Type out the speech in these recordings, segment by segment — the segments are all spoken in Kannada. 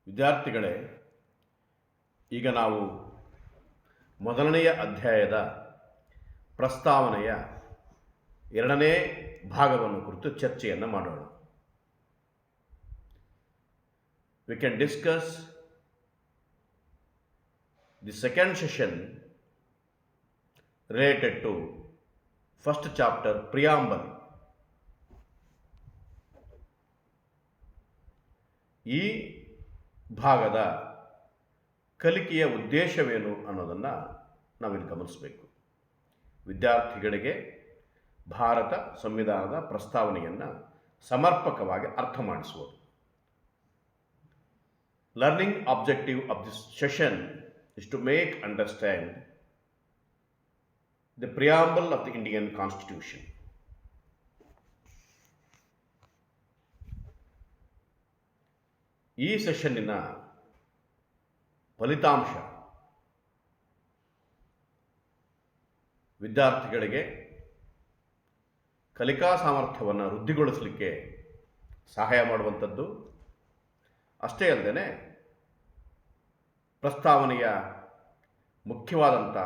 ವಿದ್ಯಾರ್ಥಿಗಳೇ, ಈಗ ನಾವು ಮೊದಲನೆಯ ಅಧ್ಯಾಯದ ಪ್ರಸ್ತಾವನೆಯ ಎರಡನೇ ಭಾಗವನ್ನು ಕುರಿತು ಚರ್ಚೆಯನ್ನು ಮಾಡೋಣ. We can discuss the second session related to first chapter, preamble. ಈ ಭಾಗದ ಕಲಿಕೆಯ ಉದ್ದೇಶವೇನು ಅನ್ನೋದನ್ನು ನಾವಿಲ್ಲಿ ಗಮನಿಸಬೇಕು. ವಿದ್ಯಾರ್ಥಿಗಳಿಗೆ ಭಾರತ ಸಂವಿಧಾನದ ಪ್ರಸ್ತಾವನೆಯನ್ನು ಸಮರ್ಪಕವಾಗಿ ಅರ್ಥ ಮಾಡಿಸುವುದು. Learning objective of this session is to make understand the preamble of the Indian Constitution. ಈ ಸೆಷನ್ನಿನ ಫಲಿತಾಂಶ ವಿದ್ಯಾರ್ಥಿಗಳಿಗೆ ಕಲಿಕಾ ಸಾಮರ್ಥ್ಯವನ್ನು ವೃದ್ಧಿಗೊಳಿಸಲಿಕ್ಕೆ ಸಹಾಯ ಮಾಡುವಂಥದ್ದು. ಅಷ್ಟೇ ಅಲ್ಲದೆ ಪ್ರಸ್ತಾವನೆಯ ಮುಖ್ಯವಾದಂಥ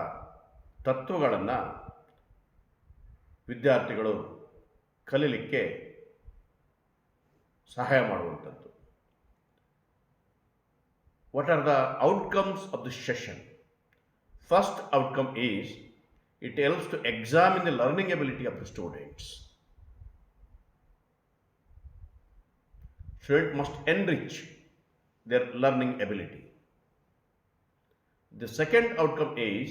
ತತ್ವಗಳನ್ನು ವಿದ್ಯಾರ್ಥಿಗಳು ಕಲೀಲಿಕ್ಕೆ ಸಹಾಯ ಮಾಡುವಂಥದ್ದು. What are the outcomes of this session? First outcome is it helps to examine the learning ability of the students. Students must enrich their learning ability. The second outcome is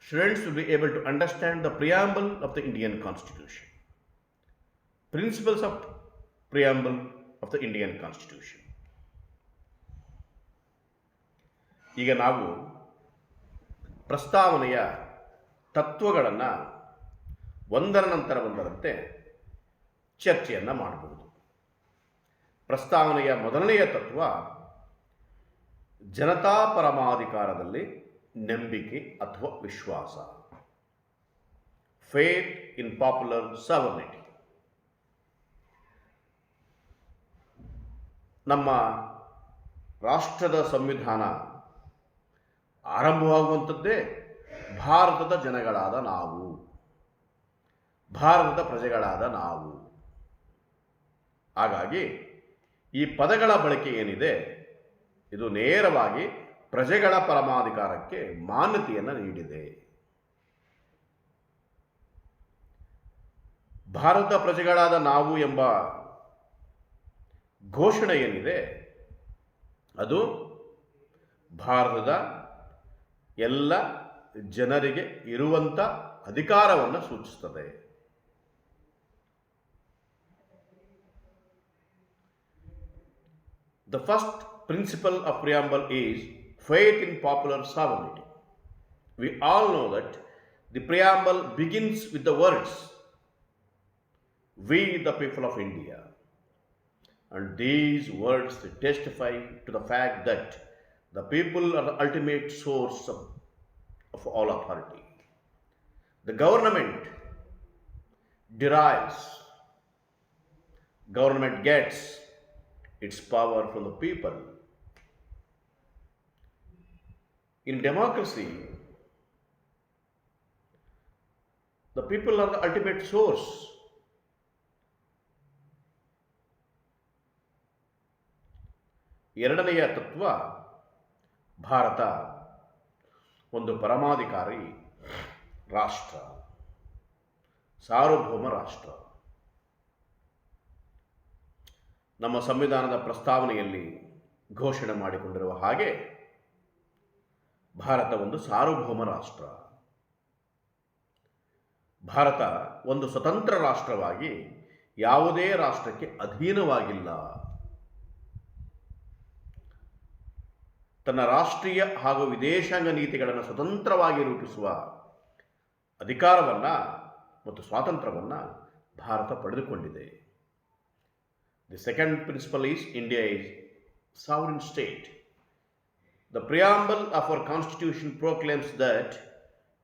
students will be able to understand the preamble of the Indian Constitution. Principles of preamble of the Indian Constitution. ಈಗ ನಾವು ಪ್ರಸ್ತಾವನೆಯ ತತ್ವಗಳನ್ನು ಒಂದರ ನಂತರ ಒಂದರಂತೆ ಚರ್ಚೆಯನ್ನು ಮಾಡಬಹುದು. ಪ್ರಸ್ತಾವನೆಯ ಮೊದಲನೆಯ ತತ್ವ ಜನತಾ ಪರಮಾಧಿಕಾರದಲ್ಲಿ ನಂಬಿಕೆ ಅಥವಾ ವಿಶ್ವಾಸ, ಫೇತ್ ಇನ್ ಪಾಪ್ಯುಲರ್ ಸಾವರ್ನಿಟಿ. ನಮ್ಮ ರಾಷ್ಟ್ರದ ಸಂವಿಧಾನ ಆರಂಭವಾಗುವಂಥದ್ದೇ ಭಾರತದ ಜನಗಳಾದ ನಾವು, ಭಾರತದ ಪ್ರಜೆಗಳಾದ ನಾವು. ಹಾಗಾಗಿ ಈ ಪದಗಳ ಬಳಕೆ ಏನಿದೆ ಇದು ನೇರವಾಗಿ ಪ್ರಜೆಗಳ ಪರಮಾಧಿಕಾರಕ್ಕೆ ಮಾನ್ಯತೆಯನ್ನು ನೀಡಿದೆ. ಭಾರತ ಪ್ರಜೆಗಳಾದ ನಾವು ಎಂಬ ಘೋಷಣೆ ಏನಿದೆ ಅದು ಭಾರತದ ಎಲ್ಲ ಜನರಿಗೆ ಇರುವಂಥ ಅಧಿಕಾರವನ್ನು ಸೂಚಿಸುತ್ತದೆ. The first principle of preamble is faith in popular sovereignty. We all know that the preamble begins with the words, "We the people of India." And these words testify to the fact that the people are the ultimate source of all authority. The government gets its power from the people. In democracy, the people are the ultimate source. ಎರಡನೆಯ ತತ್ವ, ಭಾರತ ಒಂದು ಪರಮಾಧಿಕಾರಿ ರಾಷ್ಟ್ರ, ಸಾರ್ವಭೌಮ ರಾಷ್ಟ್ರ. ನಮ್ಮ ಸಂವಿಧಾನದ ಪ್ರಸ್ತಾವನೆಯಲ್ಲಿ ಘೋಷಣೆ ಮಾಡಿಕೊಂಡಿರುವ ಹಾಗೆ ಭಾರತ ಒಂದು ಸಾರ್ವಭೌಮ ರಾಷ್ಟ್ರ. ಭಾರತ ಒಂದು ಸ್ವತಂತ್ರ ರಾಷ್ಟ್ರವಾಗಿ ಯಾವುದೇ ರಾಷ್ಟ್ರಕ್ಕೆ ಅಧೀನವಾಗಿಲ್ಲ. ತನ್ನ ರಾಷ್ಟ್ರೀಯ ಹಾಗೂ ವಿದೇಶಾಂಗ ನೀತಿಗಳನ್ನು ಸ್ವತಂತ್ರವಾಗಿ ರೂಪಿಸುವ ಅಧಿಕಾರವನ್ನು ಮತ್ತು ಸ್ವಾತಂತ್ರ್ಯವನ್ನು ಭಾರತ ಪಡೆದುಕೊಂಡಿದೆ. The second principle is India is sovereign state. The preamble of our constitution proclaims that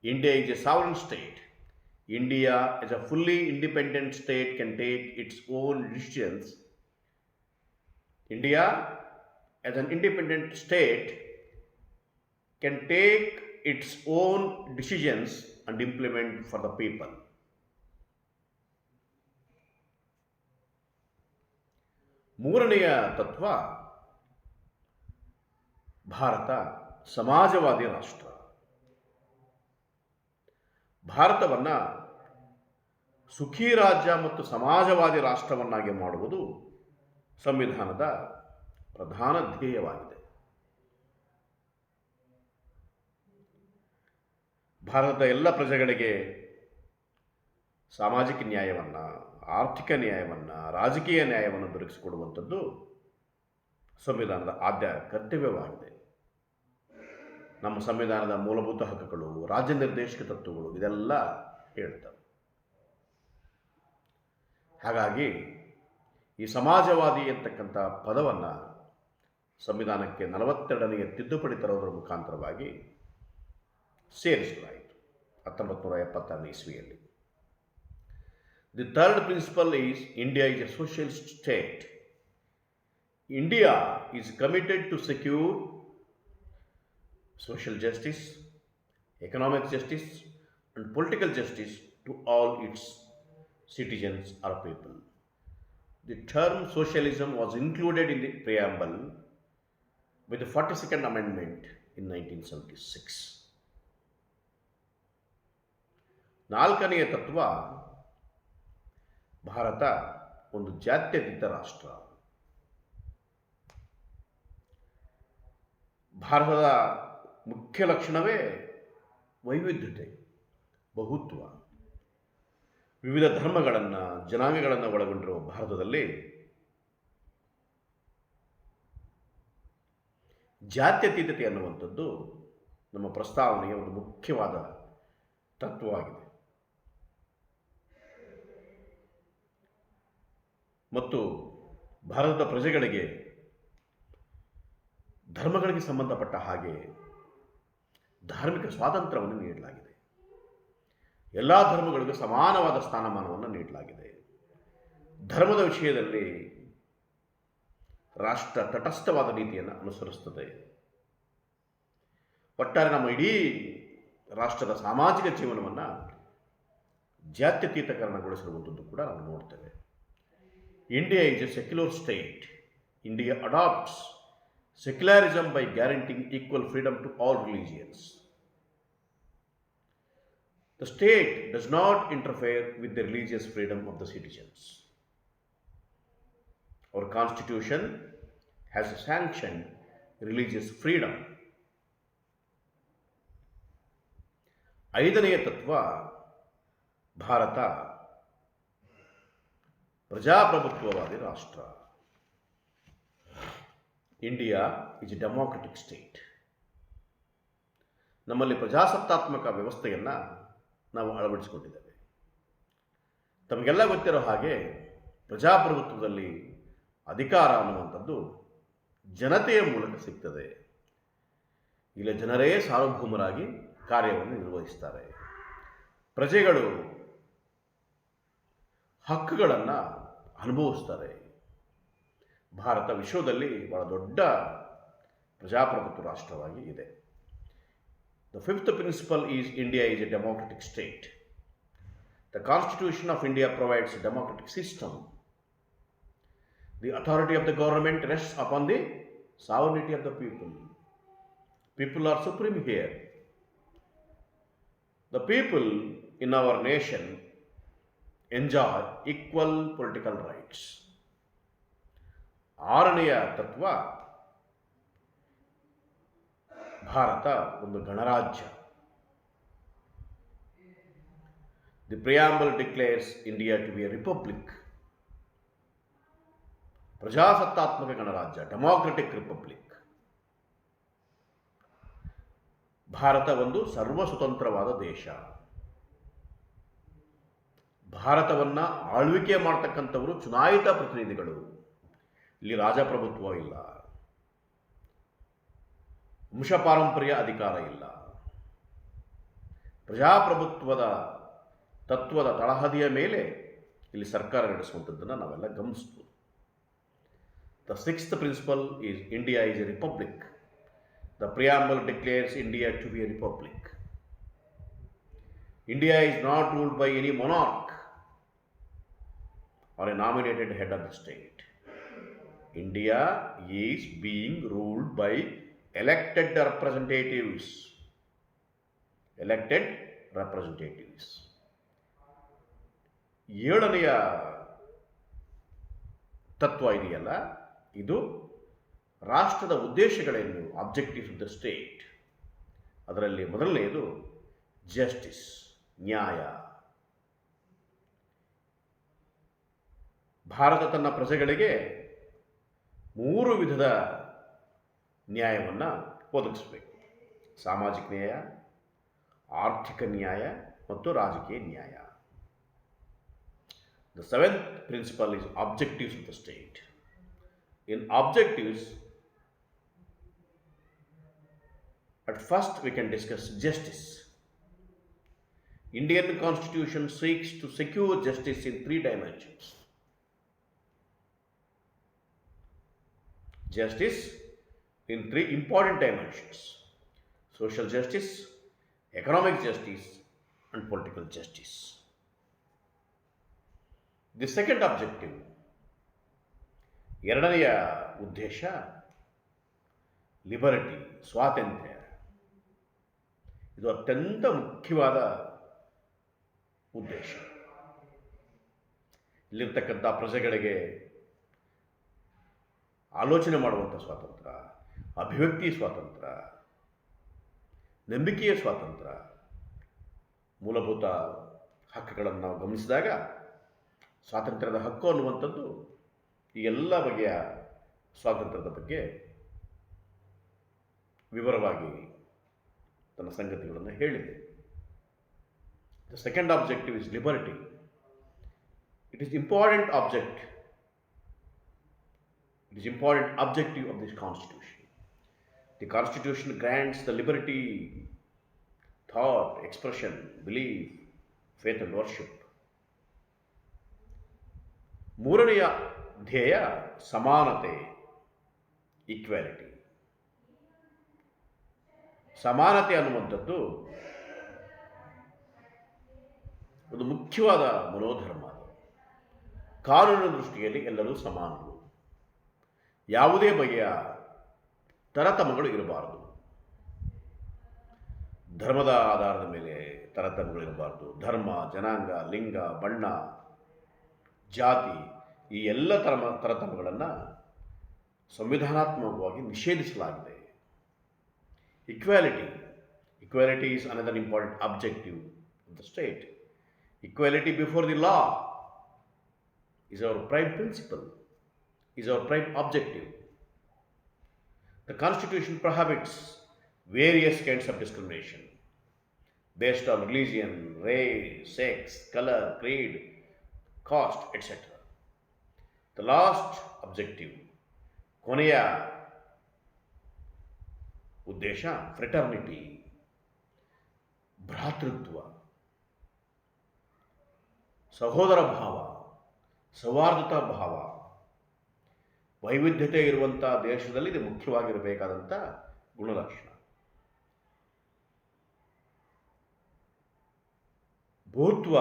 India is a sovereign state. India as a fully independent state can take its own decisions. India as an independent state can take its own decisions and implement for the people. ಮೂರನೆಯ ತತ್ವ, ಭಾರತ ಸಮಾಜವಾದಿ ರಾಷ್ಟ್ರ. ಭಾರತವನ್ನು ಸುಖಿ ರಾಜ್ಯ ಮತ್ತು ಸಮಾಜವಾದಿ ರಾಷ್ಟ್ರವನ್ನಾಗಿ ಮಾಡುವುದು ಸಂವಿಧಾನದ ಪ್ರಧಾನ ಧ್ಯೇಯವಾಗಿದೆ. ಭಾರತದ ಎಲ್ಲ ಪ್ರಜೆಗಳಿಗೆ ಸಾಮಾಜಿಕ ನ್ಯಾಯವನ್ನು, ಆರ್ಥಿಕ ನ್ಯಾಯವನ್ನು, ರಾಜಕೀಯ ನ್ಯಾಯವನ್ನು ದೊರಕಿಸಿಕೊಡುವಂಥದ್ದು ಸಂವಿಧಾನದ ಆದ್ಯ ಕರ್ತವ್ಯವಾಗಿದೆ. ನಮ್ಮ ಸಂವಿಧಾನದ ಮೂಲಭೂತ ಹಕ್ಕುಗಳು, ರಾಜ್ಯ ನಿರ್ದೇಶಕ ತತ್ವಗಳು ಇದೆಲ್ಲ ಹೇಳ್ತವೆ. ಹಾಗಾಗಿ ಈ ಸಮಾಜವಾದಿ ಅಂತಕ್ಕಂಥ ಪದವನ್ನು ಸಂವಿಧಾನಕ್ಕೆ 42ನೇ ತಿದ್ದುಪಡಿ ತರೋದರ ಮುಖಾಂತರವಾಗಿ ಸೇರಿಸಲಾಯಿತು 1976ನೇ ಇಸ್ವಿಯಲ್ಲಿ. The third principle is India is a socialist state. India is committed to secure social justice, economic justice, and political justice to all its citizens or people. The term socialism was included in the preamble with the 42nd Amendment in 1976. ನಾಲ್ಕನೆಯ ತತ್ವ, ಭಾರತ ಒಂದು ಜಾತ್ಯತೀತ ರಾಷ್ಟ್ರ. ಭಾರತದ ಮುಖ್ಯ ಲಕ್ಷಣವೇ ವೈವಿಧ್ಯತೆ, ಬಹುತ್ವ. ವಿವಿಧ ಧರ್ಮಗಳನ್ನು, ಜನಾಂಗಗಳನ್ನು ಒಳಗೊಂಡಿರುವ ಭಾರತದಲ್ಲಿ ಜಾತ್ಯತೀತತೆ ಅನ್ನುವಂಥದ್ದು ನಮ್ಮ ಪ್ರಸ್ತಾವನೆಯ ಒಂದು ಮುಖ್ಯವಾದ ತತ್ವವಾಗಿದೆ. ಮತ್ತು ಭಾರತದ ಪ್ರಜೆಗಳಿಗೆ ಧರ್ಮಗಳಿಗೆ ಸಂಬಂಧಪಟ್ಟ ಹಾಗೆ ಧಾರ್ಮಿಕ ಸ್ವಾತಂತ್ರ್ಯವನ್ನು ನೀಡಲಾಗಿದೆ. ಎಲ್ಲ ಧರ್ಮಗಳಿಗೂ ಸಮಾನವಾದ ಸ್ಥಾನಮಾನವನ್ನು ನೀಡಲಾಗಿದೆ. ಧರ್ಮದ ವಿಷಯದಲ್ಲಿ ರಾಷ್ಟ್ರ ತಟಸ್ಥವಾದ ನೀತಿಯನ್ನು ಅನುಸರಿಸುತ್ತದೆ. ಒಟ್ಟಾರೆ ನಮ್ಮ ಇಡೀ ರಾಷ್ಟ್ರದ ಸಾಮಾಜಿಕ ಜೀವನವನ್ನು ಜಾತ್ಯತೀತಕರಣಗೊಳಿಸಿರುವಂಥದ್ದು ಕೂಡ ನಾವು ನೋಡ್ತೇವೆ. India is a secular state. India adopts secularism by guaranteeing equal freedom to all religions. The state does not interfere with the religious freedom of the citizens. Our constitution has sanctioned religious freedom. ಐದನೆಯ ತತ್ವ, ಭಾರತ ಪ್ರಜಾಪ್ರಭುತ್ವವಾದಿ ರಾಷ್ಟ್ರ. India is A democratic state. ನಮ್ಮಲ್ಲಿ ಪ್ರಜಾಸತ್ತಾತ್ಮಕ ವ್ಯವಸ್ಥೆಯನ್ನು ನಾವು ಅಳವಡಿಸಿಕೊಂಡಿದ್ದೇವೆ. ತಮಗೆಲ್ಲ ಗೊತ್ತಿರೋ ಹಾಗೆ ಪ್ರಜಾಪ್ರಭುತ್ವದಲ್ಲಿ ಅಧಿಕಾರ ಅನ್ನುವಂಥದ್ದು ಜನತೆಯ ಮೂಲಕ ಸಿಗ್ತದೆ. ಇಲ್ಲಿ ಜನರೇ ಸಾರ್ವಭೌಮರಾಗಿ ಕಾರ್ಯವನ್ನು ನಿರ್ವಹಿಸ್ತಾರೆ. ಪ್ರಜೆಗಳು ಹಕ್ಕುಗಳನ್ನು ಅನುಭವಿಸ್ತಾರೆ. ಭಾರತ ವಿಶ್ವದಲ್ಲಿ ಬಹಳ ದೊಡ್ಡ ಪ್ರಜಾಪ್ರಭುತ್ವ ರಾಷ್ಟ್ರವಾಗಿ ಇದೆ. The fifth principle is India is a democratic state. The Constitution of India provides a democratic system. The authority of the government rests upon the sovereignty of the people. People are supreme here. The people in our nation enjoy equal political rights. ಆರನೆಯ ತತ್ವ, ಭಾರತ ಒಂದು ಗಣರಾಜ್ಯ. The preamble declares India to be a republic. ಪ್ರಜಾಸತ್ತಾತ್ಮಕ ಗಣರಾಜ್ಯ, ಡೆಮಾಕ್ರೆಟಿಕ್ ರಿಪಬ್ಲಿಕ್. ಭಾರತ ಒಂದು ಸರ್ವಸ್ವತಂತ್ರವಾದ ದೇಶ. ಭಾರತವನ್ನು ಆಳ್ವಿಕೆ ಮಾಡ್ತಕ್ಕಂಥವರು ಚುನಾಯಿತ ಪ್ರತಿನಿಧಿಗಳು. ಇಲ್ಲಿ ರಾಜಪ್ರಭುತ್ವ ಇಲ್ಲ, ವಂಶಪಾರಂಪರ್ಯ ಅಧಿಕಾರ ಇಲ್ಲ. ಪ್ರಜಾಪ್ರಭುತ್ವದ ತತ್ವದ ತಳಹದಿಯ ಮೇಲೆ ಇಲ್ಲಿ ಸರ್ಕಾರ ನಡೆಸುವಂಥದ್ದನ್ನು ನಾವೆಲ್ಲ ಗಮನಿಸ್ಬೋದು. The sixth principle is India is a republic. The preamble declares India to be a republic. India is not ruled by any monarch or a nominated head of the state. India is being ruled by elected representatives. Elected representatives. ಏಳನೆಯ ತತ್ವ ಇದೆಯಲ್ಲ, ಇದು ರಾಷ್ಟ್ರದ ಉದ್ದೇಶಗಳೇನು, ಆಬ್ಜೆಕ್ಟಿವ್ಸ್ ಆಫ್ ದ ಸ್ಟೇಟ್. ಅದರಲ್ಲಿ ಮೊದಲನೆಯದು ಜಸ್ಟಿಸ್, ನ್ಯಾಯ. ಭಾರತ ತನ್ನ ಪ್ರಜೆಗಳಿಗೆ 3 ವಿಧದ ನ್ಯಾಯವನ್ನು ಒದಗಿಸಬೇಕು: ಸಾಮಾಜಿಕ ನ್ಯಾಯ, ಆರ್ಥಿಕ ನ್ಯಾಯ ಮತ್ತು ರಾಜಕೀಯ ನ್ಯಾಯ. The seventh principle is objectives of the state. In objectives, at first we can discuss justice. Indian Constitution seeks to secure justice in 3 dimensions. Justice in 3 important dimensions: social justice, economic justice, and political justice. The second objective, ಎರಡನೆಯ ಉದ್ದೇಶ, ಲಿಬರ್ಟಿ, ಸ್ವಾತಂತ್ರ್ಯ. ಇದು ಅತ್ಯಂತ ಮುಖ್ಯವಾದ ಉದ್ದೇಶ. ಇಲ್ಲಿರ್ತಕ್ಕಂಥ ಪ್ರಜೆಗಳಿಗೆ ಆಲೋಚನೆ ಮಾಡುವಂಥ ಸ್ವಾತಂತ್ರ್ಯ, ಅಭಿವ್ಯಕ್ತಿ ಸ್ವಾತಂತ್ರ್ಯ, ನಂಬಿಕೆಯ ಸ್ವಾತಂತ್ರ್ಯ, ಮೂಲಭೂತ ಹಕ್ಕುಗಳನ್ನು ನಾವು ಗಮನಿಸಿದಾಗ ಸ್ವಾತಂತ್ರ್ಯದ ಹಕ್ಕು ಅನ್ನುವಂಥದ್ದು ಈ ಎಲ್ಲ ಬಗೆಯ ಸ್ವಾತಂತ್ರ್ಯದ ಬಗ್ಗೆ ವಿವರವಾಗಿ ತನ್ನ ಸಂಗತಿಗಳನ್ನು ಹೇಳಿದೆ. The second objective is liberty. It is important objective of this constitution. The constitution grants the liberty, thought, expression, belief, faith and worship. ಮೂರನೆಯ ಧ್ಯೇಯ ಸಮಾನತೆ, ಈಕ್ವಾಲಿಟಿ. ಸಮಾನತೆ ಅನ್ನುವಂಥದ್ದು ಒಂದು ಮುಖ್ಯವಾದ ಮನೋಧರ್ಮ. ಕಾನೂನಿನ ದೃಷ್ಟಿಯಲ್ಲಿ ಎಲ್ಲರೂ ಸಮಾನರು. ಯಾವುದೇ ಬಗೆಯ ತರತಮಗಳು ಇರಬಾರದು. ಧರ್ಮದ ಆಧಾರದ ಮೇಲೆ ತರತಮಗಳಿರಬಾರದು. ಧರ್ಮ, ಜನಾಂಗ, ಲಿಂಗ, ಬಣ್ಣ, ಜಾತಿ, ಈ ಎಲ್ಲ ತರತಮಗಳನ್ನು ಸಂವಿಧಾನಾತ್ಮಕವಾಗಿ ನಿಷೇಧಿಸಲಾಗಿದೆ. Equality is another important objective of the state. Equality before the law is our prime principle, is our prime objective. The Constitution prohibits various kinds of discrimination based on religion, race, sex, color, creed, caste, etc. The last objective, ಕೊನೆಯ ಉದ್ದೇಶ, ಫ್ರೆಟರ್ನಿಟಿ, ಭ್ರಾತೃತ್ವ, ಸಹೋದರ ಭಾವ, ಸೌಹಾರ್ದತಾ ಭಾವ. ವೈವಿಧ್ಯತೆ ಇರುವಂಥ ದೇಶದಲ್ಲಿ ಇದು ಮುಖ್ಯವಾಗಿರಬೇಕಾದಂಥ ಗುಣಲಕ್ಷಣ. ಬಹುತ್ವ,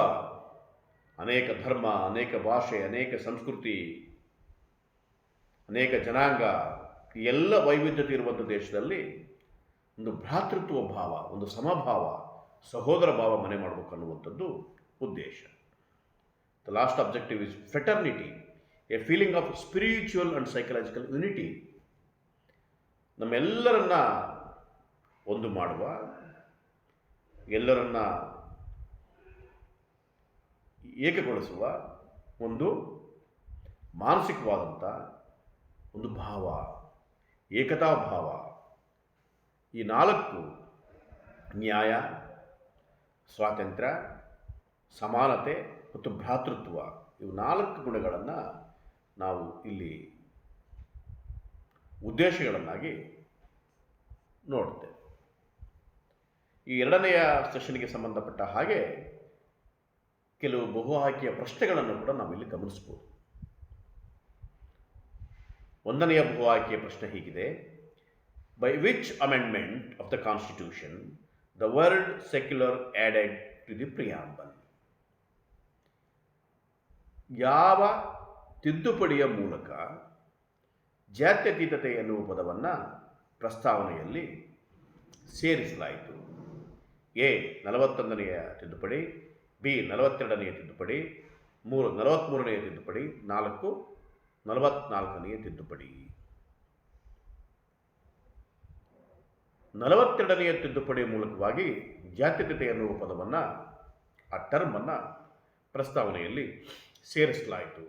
ಅನೇಕ ಧರ್ಮ, ಅನೇಕ ಭಾಷೆ, ಅನೇಕ ಸಂಸ್ಕೃತಿ, ಅನೇಕ ಜನಾಂಗ, ಈ ಎಲ್ಲ ವೈವಿಧ್ಯತೆ ಇರುವಂಥ ದೇಶದಲ್ಲಿ ಒಂದು ಭ್ರಾತೃತ್ವ ಭಾವ, ಒಂದು ಸಮಭಾವ, ಸಹೋದರ ಭಾವ ಮನೆ ಮಾಡಬೇಕು ಅನ್ನುವಂಥದ್ದು ಉದ್ದೇಶ. The last objective is fraternity, a feeling of spiritual and psychological unity. ನಮ್ಮೆಲ್ಲರನ್ನ ಒಂದು ಮಾಡುವ, ಎಲ್ಲರನ್ನ ಏಕಗೊಳಿಸುವ ಒಂದು ಮಾನಸಿಕವಾದಂಥ ಒಂದು ಭಾವ, ಏಕತಾ ಭಾವ. ಈ 4 ನ್ಯಾಯ, ಸ್ವಾತಂತ್ರ್ಯ, ಸಮಾನತೆ ಮತ್ತು ಭ್ರಾತೃತ್ವ, ಇವು 4 ಗುಣಗಳನ್ನು ನಾವು ಇಲ್ಲಿ ಉದ್ದೇಶಗಳನ್ನಾಗಿ ನೋಡ್ತೇವೆ. ಈ 2ನೆಯ ಸೆಷನ್ಗೆ ಸಂಬಂಧಪಟ್ಟ ಹಾಗೆ ಕೆಲವು ಬಹು ಆಯ್ಕೆಯ ಪ್ರಶ್ನೆಗಳನ್ನು ಕೂಡ ನಾವಿಲ್ಲಿ ಗಮನಿಸ್ಬೋದು. ಒಂದನೆಯ ಬಹು ಆಯ್ಕೆಯ ಪ್ರಶ್ನೆ ಹೀಗಿದೆ: by which amendment of the constitution the word secular added to the preamble? ಯಾವ ತಿದ್ದುಪಡಿಯ ಮೂಲಕ ಜಾತ್ಯತೀತತೆ ಎನ್ನುವ ಪದವನ್ನು ಪ್ರಸ್ತಾವನೆಯಲ್ಲಿ ಸೇರಿಸಲಾಯಿತು? ಎ 41ನೆಯ ತಿದ್ದುಪಡಿ, ಬಿ 42ನೆಯ ತಿದ್ದುಪಡಿ, 3 43ನೆಯ ತಿದ್ದುಪಡಿ, 4 44ನೆಯ ತಿದ್ದುಪಡಿ. 42ನೆಯ ತಿದ್ದುಪಡಿ ಮೂಲಕವಾಗಿ ಜಾತ್ಯತೀತತೆ ಎನ್ನುವ ಪದವನ್ನು, ಆ ಟರ್ಮನ್ನು ಪ್ರಸ್ತಾವನೆಯಲ್ಲಿ ಸೇರಿಸಲಾಯಿತು.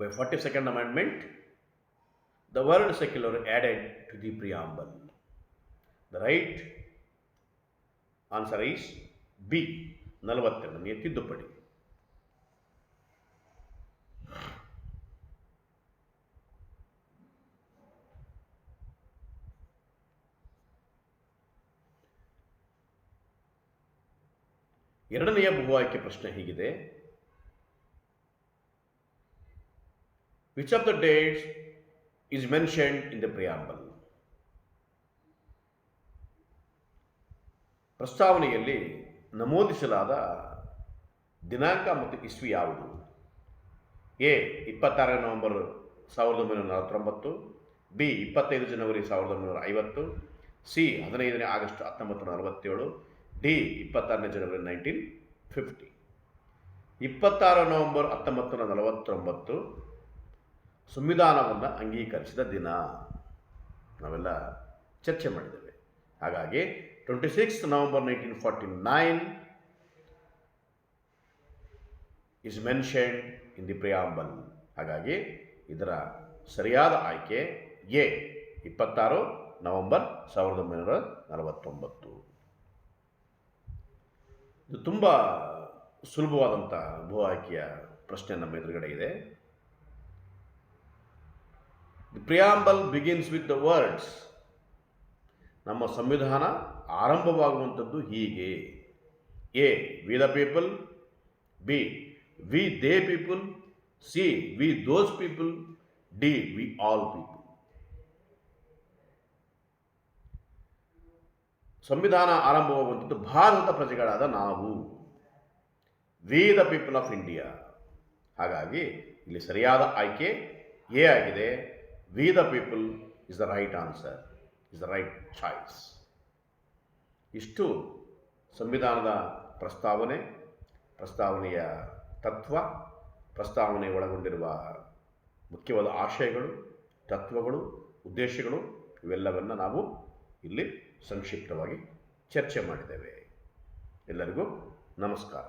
By 42nd amendment the word secular added to the preamble. The right answer is B 42ನೇ ತಿದ್ದುಪಡಿ. ಎರಡನೆಯ ಬಹು ಆಯ್ಕೆ ಪ್ರಶ್ನೆ ಹೀಗಿದೆ: which of the dates is mentioned in the preamble? ಪ್ರಸ್ತಾವನೆಯಲ್ಲಿ ನಮೂದಿಸಲಾದ ದಿನಾಂಕ ಮತ್ತು ಇಸ್ವಿ ಯಾವುದು? A 26 November 1949, B 25 January 1950, C 15 August 1947, D 26 January 1950. 26 November 1949 ಸಂವಿಧಾನವನ್ನು ಅಂಗೀಕರಿಸಿದ ದಿನ ನಾವೆಲ್ಲ ಚರ್ಚೆ ಮಾಡಿದ್ದೇವೆ. ಹಾಗಾಗಿ 26 November 1949 is mentioned in the preamble. ಹಾಗಾಗಿ ಇದರ ಸರಿಯಾದ ಆಯ್ಕೆ ಎ 26 ನವೆಂಬರ್ 1949. ಇದು ತುಂಬ ಸುಲಭವಾದಂಥ ಬಹು ಆಯ್ಕೆಯ ಪ್ರಶ್ನೆ ನಮ್ಮ ಎದುರುಗಡೆ ಇದೆ. The preamble begins with the words. ನಮ್ಮ ಸಂವಿಧಾನ ಆರಂಭವಾಗುವಂಥದ್ದು ಹೀಗೆ: A we the people, B we they people, C we those people, D we all people. ಸಂವಿಧಾನ ಆರಂಭವಾಗುವಂಥದ್ದು ಭಾರತದ ಪ್ರಜೆಗಳಾದ ನಾವು, we the people of India. ಹಾಗಾಗಿ ಇಲ್ಲಿ ಸರಿಯಾದ ಆಯ್ಕೆ ಎ ಆಗಿದೆ. We the people is the right answer, is the right choice. ಇಷ್ಟು ಸಂವಿಧಾನದ ಪ್ರಸ್ತಾವನೆಯ ತತ್ವ, ಪ್ರಸ್ತಾವನೆ ಒಳಗೊಂಡಿರುವ ಮುಖ್ಯವಾದ ಆಶಯಗಳು, ತತ್ವಗಳು, ಉದ್ದೇಶಗಳು ಇವೆಲ್ಲವನ್ನು ನಾವು ಇಲ್ಲಿ ಸಂಕ್ಷಿಪ್ತವಾಗಿ ಚರ್ಚೆ ಮಾಡಿದ್ದೇವೆ. ಎಲ್ಲರಿಗೂ ನಮಸ್ಕಾರ.